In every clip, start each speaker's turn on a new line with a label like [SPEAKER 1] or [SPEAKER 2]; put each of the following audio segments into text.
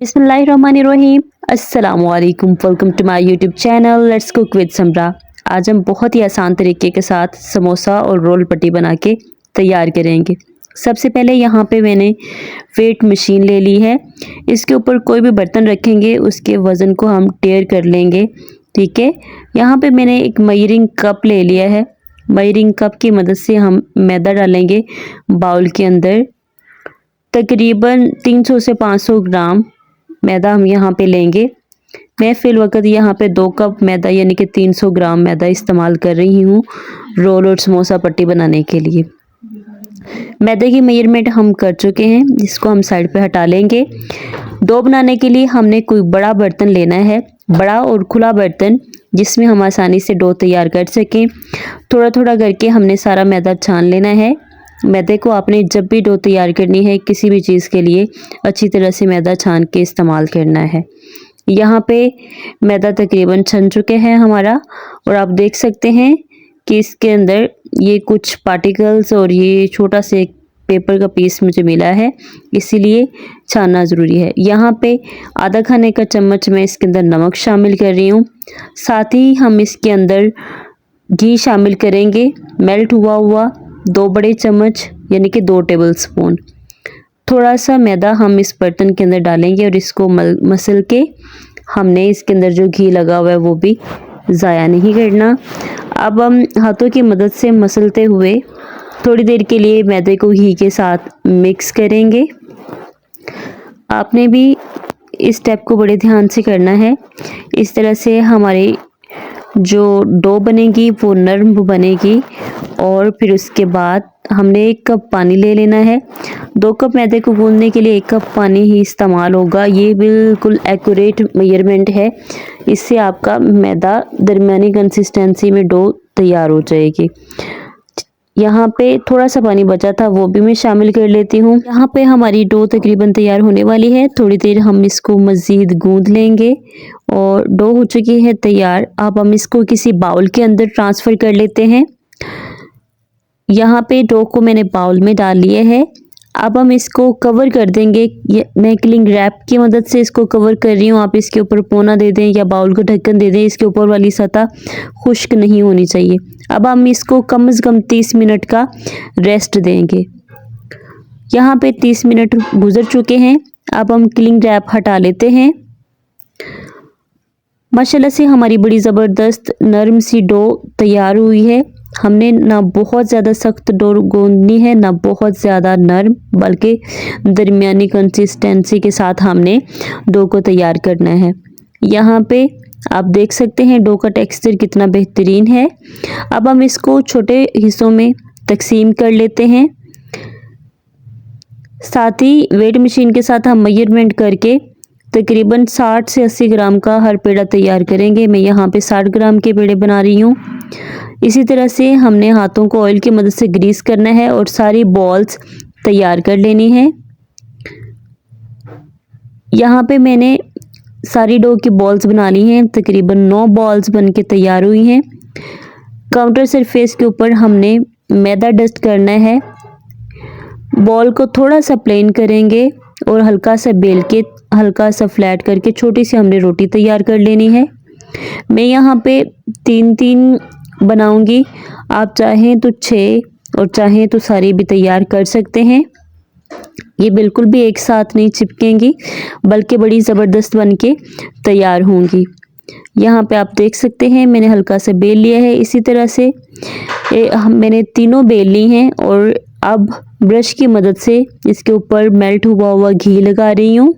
[SPEAKER 1] बिस्मिल्लाहिर्रहमानिर्रहीम। अस्सलामुअलैकुम। Welcome to my YouTube channel let's cook with Samra. आज हम बहुत ही आसान तरीके के साथ समोसा और रोल पट्टी बना के तैयार करेंगे। सबसे पहले यहाँ पे मैंने वेट मशीन ले ली है। इसके ऊपर कोई भी बर्तन रखेंगे उसके वज़न को हम टेयर कर लेंगे। ठीक है, यहाँ पे मैंने एक मेजरिंग कप ले लिया है। मेजरिंग कप की मदद से हम मैदा डालेंगे बाउल के अंदर। तकरीबन 300 से 500 ग्राम मैदा हम यहाँ पे लेंगे। मैं फ़िल वक़्त यहाँ पे 2 कप मैदा यानी कि 300 ग्राम मैदा इस्तेमाल कर रही हूँ रोल और समोसा पट्टी बनाने के लिए। मैदे की मेजरमेंट हम कर चुके हैं, जिसको हम साइड पे हटा लेंगे। डो बनाने के लिए हमने कोई बड़ा बर्तन लेना है, बड़ा और खुला बर्तन जिसमें हम आसानी से डो तैयार कर सकें। थोड़ा थोड़ा करके हमने सारा मैदा छान लेना है। मैदे को आपने जब भी डो तैयार करनी है किसी भी चीज़ के लिए अच्छी तरह से मैदा छान के इस्तेमाल करना है। यहाँ पे मैदा तकरीबन छन चुके हैं हमारा, और आप देख सकते हैं कि इसके अंदर ये कुछ पार्टिकल्स और ये छोटा से एक पेपर का पीस मुझे मिला है, इसीलिए छानना ज़रूरी है। यहाँ पे आधा खाने का चम्मच मैं इसके अंदर नमक शामिल कर रही हूँ। साथ ही हम इसके अंदर घी शामिल करेंगे, मेल्ट हुआ हुआ 2 बड़े चम्मच यानी कि 2 टेबल स्पून। थोड़ा सा मैदा हम इस बर्तन के अंदर डालेंगे और इसको मसल के हमने इसके अंदर जो घी लगा हुआ है वो भी ज़ाया नहीं करना। अब हम हाथों की मदद से मसलते हुए थोड़ी देर के लिए मैदे को घी के साथ मिक्स करेंगे। आपने भी इस स्टेप को बड़े ध्यान से करना है। इस तरह से हमारी जो डो बनेगी वो नरम बनेगी। और फिर उसके बाद हमने 1 कप पानी ले लेना है। 2 कप मैदे को गूंदने के लिए 1 कप पानी ही इस्तेमाल होगा। ये बिल्कुल एक्यूरेट मेजरमेंट है, इससे आपका मैदा दरमियानी कंसिस्टेंसी में डो तैयार हो जाएगी। यहाँ पे थोड़ा सा पानी बचा था, वो भी मैं शामिल कर लेती हूँ। यहाँ पे हमारी डो तकरीबन तैयार होने वाली है। थोड़ी देर हम इसको मज़ीद गूंद लेंगे और डो हो चुकी है तैयार। अब हम इसको किसी बाउल के अंदर ट्रांसफ़र कर लेते हैं। यहाँ पे डो को मैंने बाउल में डाल लिया है। अब हम इसको कवर कर देंगे। मैं क्लिंग रैप की मदद से इसको कवर कर रही हूँ। आप इसके ऊपर पोना दे दें या बाउल को ढक्कन दे दें, इसके ऊपर वाली सतह खुश्क नहीं होनी चाहिए। अब हम इसको कम से कम 30 मिनट का रेस्ट देंगे। यहाँ पे 30 मिनट गुजर चुके हैं। अब हम क्लिंग रैप हटा लेते हैं। माशाल्लाह से हमारी बड़ी ज़बरदस्त नरम सी डो तैयार हुई है। हमने ना बहुत ज़्यादा सख्त डो गूंदनी है, ना बहुत ज़्यादा नरम, बल्कि दरमियानी कंसिस्टेंसी के साथ हमने डो को तैयार करना है। यहाँ पे आप देख सकते हैं डो का टेक्सचर कितना बेहतरीन है। अब हम इसको छोटे हिस्सों में तकसीम कर लेते हैं। साथ ही वेट मशीन के साथ हम मेजरमेंट करके तकरीबन 60 से 80 ग्राम का हर पेड़ा तैयार करेंगे। मैं यहाँ पे 60 ग्राम के पेड़े बना रही हूँ। इसी तरह से हमने हाथों को ऑयल की मदद से ग्रीस करना है और सारी बॉल्स तैयार कर लेनी है। यहाँ पे मैंने सारी डो की बॉल्स बना ली हैं। तकरीबन 9 बॉल्स बन के तैयार हुई हैं। काउंटर सरफेस के ऊपर हमने मैदा डस्ट करना है। बॉल को थोड़ा सा प्लेन करेंगे और हल्का सा बेल के हल्का सा फ्लैट करके छोटी सी हमने रोटी तैयार कर लेनी है। मैं यहाँ पे 3-3 बनाऊंगी। आप चाहें तो 6 और चाहें तो सारी भी तैयार कर सकते हैं। ये बिल्कुल भी एक साथ नहीं चिपकेंगी, बल्कि बड़ी ज़बरदस्त बन के तैयार होंगी। यहाँ पे आप देख सकते हैं मैंने हल्का सा बेल लिया है। इसी तरह से मैंने तीनों बेल ली हैं और अब ब्रश की मदद से इसके ऊपर मेल्ट हुआ हुआ घी लगा रही हूँ।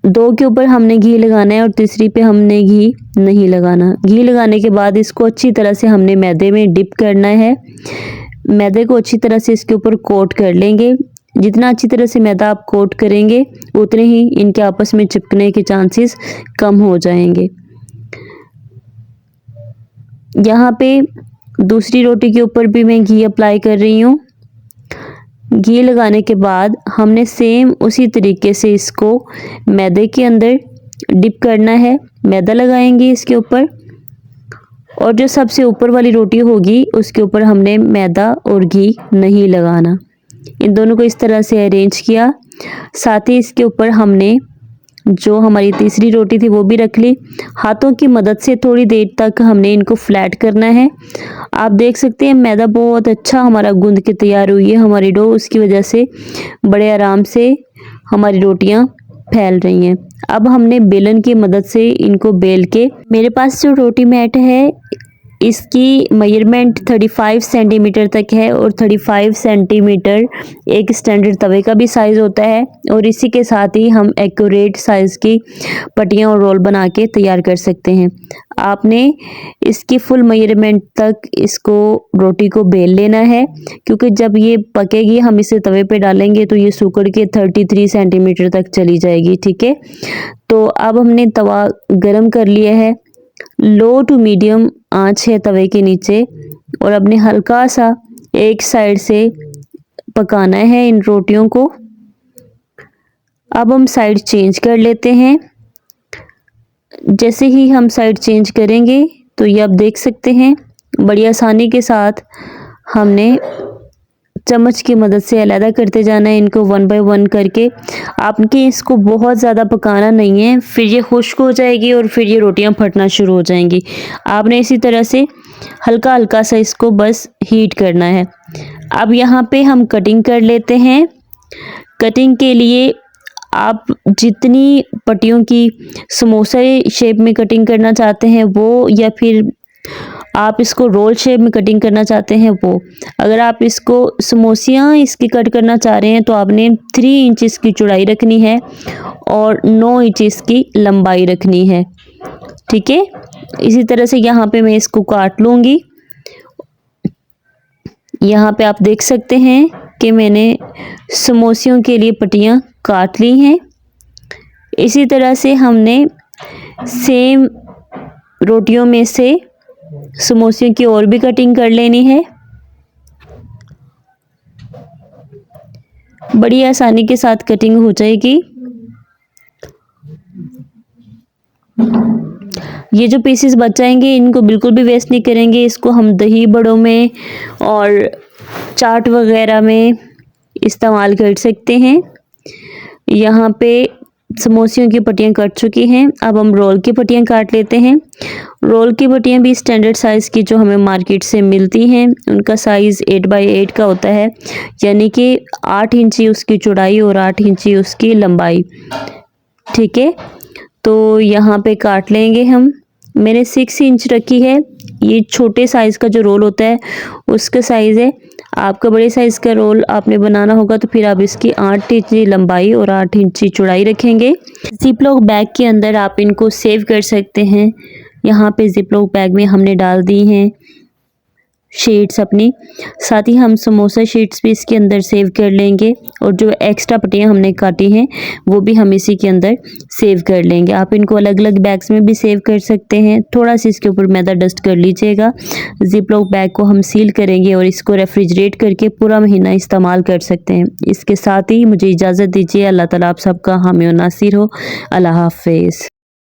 [SPEAKER 1] 2 के ऊपर हमने घी लगाना है और तीसरी पे हमने घी नहीं लगाना। घी लगाने के बाद इसको अच्छी तरह से हमने मैदे में डिप करना है। मैदे को अच्छी तरह से इसके ऊपर कोट कर लेंगे। जितना अच्छी तरह से मैदा आप कोट करेंगे उतने ही इनके आपस में चिपकने के चांसेस कम हो जाएंगे। यहाँ पे दूसरी रोटी के ऊपर भी मैं घी अप्लाई कर रही हूँ। घी लगाने के बाद हमने सेम उसी तरीके से इसको मैदे के अंदर डिप करना है। मैदा लगाएंगे इसके ऊपर और जो सबसे ऊपर वाली रोटी होगी उसके ऊपर हमने मैदा और घी नहीं लगाना। इन दोनों को इस तरह से अरेंज किया। साथ ही इसके ऊपर हमने जो हमारी तीसरी रोटी थी वो भी रख ली। हाथों की मदद से थोड़ी देर तक हमने इनको फ्लैट करना है। आप देख सकते हैं मैदा बहुत अच्छा हमारा गूंद के तैयार हुई है हमारी डो, उसकी वजह से बड़े आराम से हमारी रोटियां फैल रही हैं। अब हमने बेलन की मदद से इनको बेल के, मेरे पास जो रोटी मैट है इसकी मेजरमेंट 35 सेंटीमीटर तक है और 35 सेंटीमीटर एक स्टैंडर्ड तवे का भी साइज़ होता है। और इसी के साथ ही हम एक्यूरेट साइज़ की पट्टियाँ और रोल बना के तैयार कर सकते हैं। आपने इसकी फुल मेजरमेंट तक इसको रोटी को बेल लेना है, क्योंकि जब ये पकेगी हम इसे तवे पे डालेंगे तो ये सूखड़ के 33 सेंटीमीटर तक चली जाएगी। ठीक है, तो अब हमने तवा गरम कर लिया है, लो टू मीडियम आंच है तवे के नीचे, और अपने हल्का सा एक साइड से पकाना है इन रोटियों को। अब हम साइड चेंज कर लेते हैं। जैसे ही हम साइड चेंज करेंगे तो ये आप देख सकते हैं बड़ी आसानी के साथ हमने चम्मच की मदद से अलग करते जाना है इनको 1 बाय 1 करके। आपके इसको बहुत ज़्यादा पकाना नहीं है, फिर ये खुश्क हो जाएगी और फिर ये रोटियां फटना शुरू हो जाएंगी। आपने इसी तरह से हल्का हल्का सा इसको बस हीट करना है। अब यहाँ पे हम कटिंग कर लेते हैं। कटिंग के लिए आप जितनी पट्टियों की समोसा शेप में कटिंग करना चाहते हैं वो, या फिर आप इसको रोल शेप में कटिंग करना चाहते हैं वो। अगर आप इसको समोसियाँ इसकी कट करना चाह रहे हैं तो आपने 3 इंच की चौड़ाई रखनी है और 9 इंच की लंबाई रखनी है। ठीक है, इसी तरह से यहाँ पे मैं इसको काट लूँगी। यहाँ पे आप देख सकते हैं कि मैंने समोसियों के लिए पट्टियाँ काट ली हैं। इसी तरह से हमने सेम रोटियों में से समोसियों की और भी कटिंग कर लेनी है। बड़ी आसानी के साथ कटिंग हो जाएगी। ये जो पीसेस बच जाएंगे इनको बिल्कुल भी वेस्ट नहीं करेंगे। इसको हम दही बड़ों में और चाट वगैरह में इस्तेमाल कर सकते हैं। यहाँ पे समोसियों की पट्टियाँ कट चुकी हैं। अब हम रोल की पट्टियाँ काट लेते हैं। रोल की पट्टियाँ भी स्टैंडर्ड साइज़ की जो हमें मार्केट से मिलती हैं, उनका साइज़ 8 बाई 8 का होता है, यानी कि 8 इंची उसकी चौड़ाई और 8 इंची उसकी लंबाई। ठीक है, तो यहाँ पे काट लेंगे हम। मैंने 6 इंच रखी है। ये छोटे साइज़ का जो रोल होता है उसका साइज़ है। आपका बड़े साइज़ का रोल आपने बनाना होगा तो फिर आप इसकी 8 इंची लंबाई और 8 इंची चौड़ाई रखेंगे। जिप लॉक बैग के अंदर आप इनको सेव कर सकते हैं। यहाँ पे जिप लॉक बैग में हमने डाल दी हैं शीट्स अपनी, साथ ही हम समोसा शीट्स भी इसके अंदर सेव कर लेंगे, और जो एक्स्ट्रा पट्टियाँ हमने काटी हैं वो भी हम इसी के अंदर सेव कर लेंगे। आप इनको अलग अलग बैग्स में भी सेव कर सकते हैं। थोड़ा सा इसके ऊपर मैदा डस्ट कर लीजिएगा। जिप लॉक बैग को हम सील करेंगे और इसको रेफ्रिजरेट करके पूरा महीना इस्तेमाल कर सकते हैं। इसके साथ ही मुझे इजाज़त दीजिए। अल्लाह ताला आप सबका हामी और नासिर हो। अल्लाह हाफिज़।